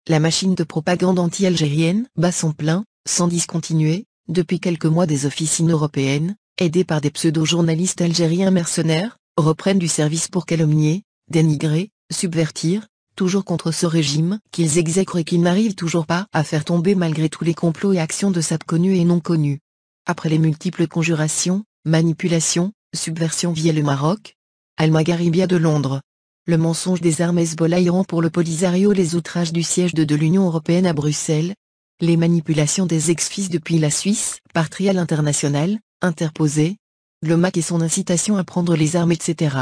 la machine de propagande anti-algérienne bat son plein, sans discontinuer, depuis quelques mois des officines européennes, aidées par des pseudo-journalistes algériens mercenaires, reprennent du service pour calomnier, dénigrer, subvertir, toujours contre ce régime qu'ils exècrent et qu'ils n'arrivent toujours pas à faire tomber malgré tous les complots et actions de sapes connus et non connus. Après les multiples conjurations, manipulations, subversions via le Maroc, Al-Magharibia de Londres, le mensonge des armes Hezbollah Iran pour le Polisario, les outrages du siège de l'Union Européenne à Bruxelles, les manipulations des ex-fils depuis la Suisse, par Trial International, interposé, le MAC et son incitation à prendre les armes etc.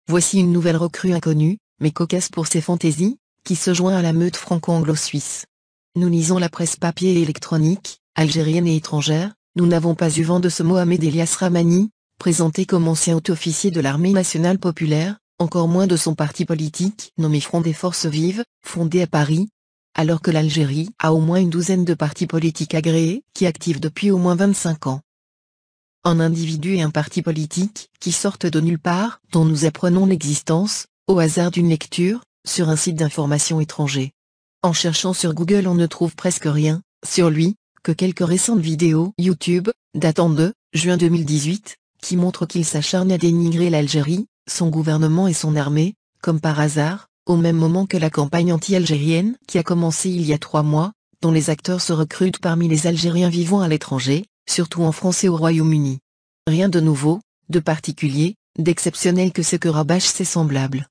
Voici une nouvelle recrue inconnue, mais cocasse pour ses fantaisies, qui se joint à la meute franco-anglo-suisse. Nous lisons la presse papier et électronique, algérienne et étrangère, nous n'avons pas eu vent de ce Mohamed Elias Rahmani, présenté comme ancien haut-officier de l'armée nationale populaire, encore moins de son parti politique nommé Front des Forces Vives, fondé à Paris, alors que l'Algérie a au moins une douzaine de partis politiques agréés qui activent depuis au moins 25 ans. Un individu et un parti politique qui sortent de nulle part, dont nous apprenons l'existence, au hasard d'une lecture, sur un site d'information étranger. En cherchant sur Google on ne trouve presque rien, sur lui, que quelques récentes vidéos YouTube, datant de juin 2018, qui montrent qu'il s'acharne à dénigrer l'Algérie, son gouvernement et son armée, comme par hasard, au même moment que la campagne anti-algérienne qui a commencé il y a 3 mois, dont les acteurs se recrutent parmi les Algériens vivant à l'étranger, surtout en France et au Royaume-Uni. Rien de nouveau, de particulier, d'exceptionnel que ce que rabâchent ses semblables.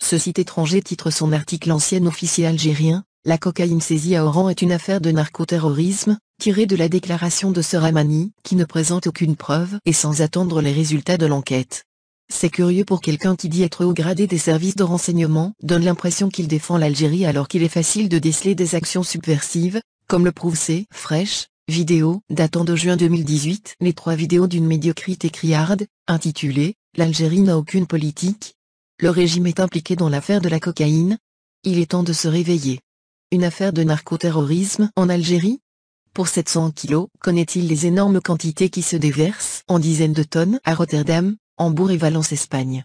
Ce site étranger titre son article Ancien officier algérien, la cocaïne saisie à Oran est une affaire de narcoterrorisme, tirée de la déclaration de ce Rahmani, qui ne présente aucune preuve et sans attendre les résultats de l'enquête. C'est curieux pour quelqu'un qui dit être haut gradé des services de renseignement, donne l'impression qu'il défend l'Algérie alors qu'il est facile de déceler des actions subversives, comme le prouvent ces fraîches vidéos datant de juin 2018. Les 3 vidéos d'une médiocrité criarde, intitulées « L'Algérie n'a aucune politique ». Le régime est impliqué dans l'affaire de la cocaïne. Il est temps de se réveiller. Une affaire de narcoterrorisme en Algérie? Pour 700 kilos, connaît-il les énormes quantités qui se déversent en dizaines de tonnes à Rotterdam, Hambourg et Valence Espagne?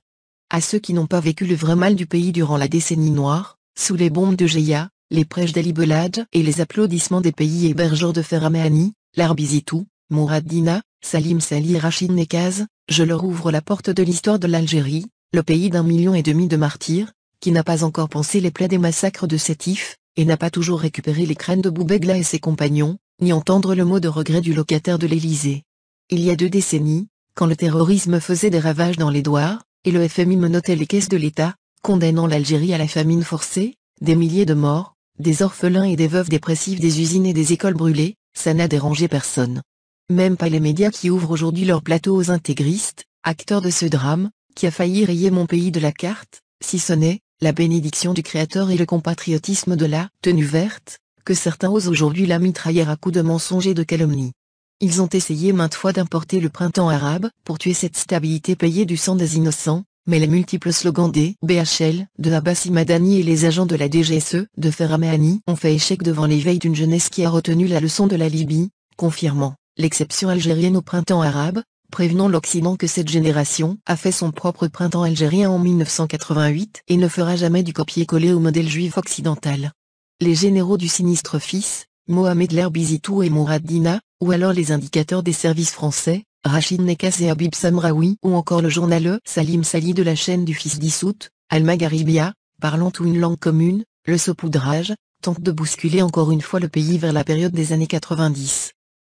À ceux qui n'ont pas vécu le vrai mal du pays durant la décennie noire, sous les bombes de Jeya, les prêches d'Ali Belhadj et les applaudissements des pays hébergeurs de Ferramehani, Larbizitou, Mourad Dina, Salim Sali et Rachid Nekaz, je leur ouvre la porte de l'histoire de l'Algérie, le pays d'1,5 million de martyrs, qui n'a pas encore pensé les plaies des massacres de Sétif, et n'a pas toujours récupéré les crânes de Boubegla et ses compagnons, ni entendre le mot de regret du locataire de l'Élysée. Il y a 2 décennies, quand le terrorisme faisait des ravages dans les douars, et le FMI menottait les caisses de l'État, condamnant l'Algérie à la famine forcée, des milliers de morts, des orphelins et des veuves dépressives, des usines et des écoles brûlées, ça n'a dérangé personne. Même pas les médias qui ouvrent aujourd'hui leur plateau aux intégristes, acteurs de ce drame, qui a failli rayer mon pays de la carte, si ce n'est la bénédiction du Créateur et le compatriotisme de la tenue verte, que certains osent aujourd'hui la mitrailler à coups de mensonges et de calomnies. Ils ont essayé maintes fois d'importer le printemps arabe pour tuer cette stabilité payée du sang des innocents, mais les multiples slogans des BHL, de Abbassi Madani et les agents de la DGSE, de Ferramehani, ont fait échec devant l'éveil d'une jeunesse qui a retenu la leçon de la Libye, confirmant l'exception algérienne au printemps arabe, prévenant l'Occident que cette génération a fait son propre printemps algérien en 1988 et ne fera jamais du copier-coller au modèle juif occidental. Les généraux du sinistre fils, Mohamed Larbizitou et Mourad Dina, ou alors les indicateurs des services français, Rachid Nekaz et Habib Samraoui, ou encore le journaleux Salim Sali de la chaîne du fils dissoute, Al-Magharibia, parlant ou une langue commune, le saupoudrage, tente de bousculer encore une fois le pays vers la période des années 90.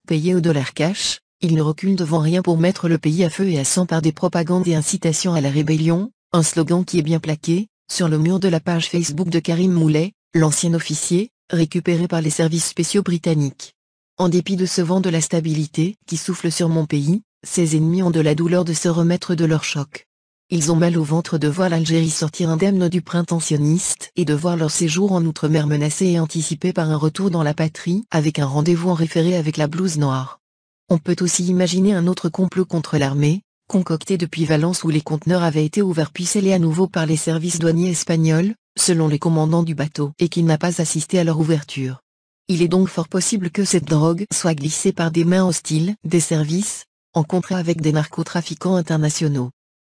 Payés au dollar cash, ils ne reculent devant rien pour mettre le pays à feu et à sang par des propagandes et incitations à la rébellion, un slogan qui est bien plaqué, sur le mur de la page Facebook de Karim Moulet, l'ancien officier, récupéré par les services spéciaux britanniques. En dépit de ce vent de la stabilité qui souffle sur mon pays, ses ennemis ont de la douleur de se remettre de leur choc. Ils ont mal au ventre de voir l'Algérie sortir indemne du printemps sioniste et de voir leur séjour en outre-mer menacé et anticipé par un retour dans la patrie avec un rendez-vous en référé avec la blouse noire. On peut aussi imaginer un autre complot contre l'armée, concocté depuis Valence où les conteneurs avaient été ouverts puis scellés à nouveau par les services douaniers espagnols, selon les commandants du bateau, et qui n'a pas assisté à leur ouverture. Il est donc fort possible que cette drogue soit glissée par des mains hostiles des services, en contrat avec des narcotrafiquants internationaux.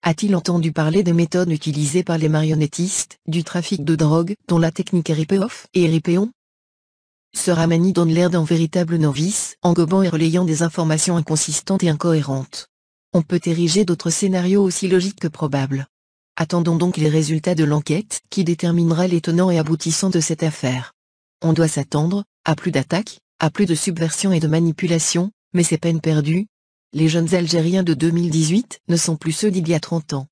A-t-il entendu parler des méthodes utilisées par les marionnettistes du trafic de drogue, dont la technique Ripeoff et Ripéon, Ramani donne l'air d'un véritable novice, en gobant et relayant des informations inconsistantes et incohérentes. On peut ériger d'autres scénarios aussi logiques que probables. Attendons donc les résultats de l'enquête, qui déterminera les tenants et aboutissants de cette affaire. On doit s'attendre à plus d'attaques, à plus de subversion et de manipulation, mais c'est peine perdue. Les jeunes Algériens de 2018 ne sont plus ceux d'il y a 30 ans.